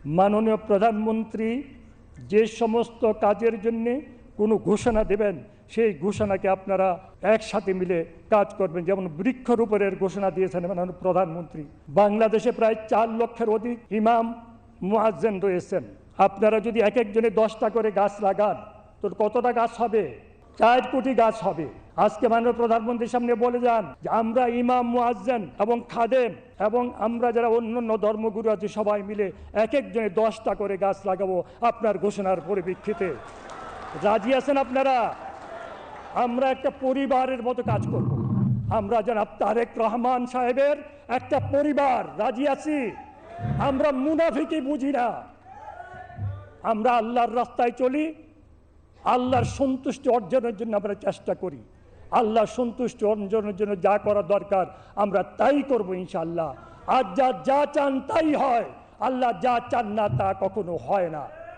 মাননীয় প্রধানমন্ত্রী যে সমস্ত কাজের জন্য কোনো ঘোষণা দেবেন সেই ঘোষণাকে আপনারা একসাথে মিলে কাজ করবেন। যেমন বৃক্ষরোপণের ঘোষণা দিয়েছেন মাননীয় প্রধানমন্ত্রী। বাংলাদেশে প্রায় 4 লক্ষের অধিক ইমাম মুয়াজ্জিন রয়েছেন। আপনারা যদি এক একজনে 10টা করে গাছ লাগান তো কতটা গাছ হবে? 4 কোটি গাছ হবে। আজকে মাননীয় প্রধানমন্ত্রীর সামনে বলে যান যে আমরা ইমাম মুয়াজ্জিন এবং খাদেম এবং আমরা যারা অন্যান্য ধর্মগুরু আছে সবাই মিলে এক একজনে 10টা করে গাছ লাগাবো আপনার ঘোষণার পরিপ্রেক্ষিতে। রাজি আছেন আপনারা? আমরা একটা পরিবারের মতো কাজ করব। আমরা জনাব তারেক রহমান সাহেবের একটা পরিবার। রাজি আছি? আমরা মুনাফিকি বুঝি না। আমরা আল্লাহর রাস্তায় চলি, আল্লাহর সন্তুষ্টি অর্জনের জন্য আমরা চেষ্টা করি। আল্লাহর সন্তুষ্টি অর্জনের জন্য যা করা দরকার আমরা তাই করব ইনশাআল্লাহ। আর যা চান তাই হয়, আল্লাহ যা চান না তা কখনো হয় না।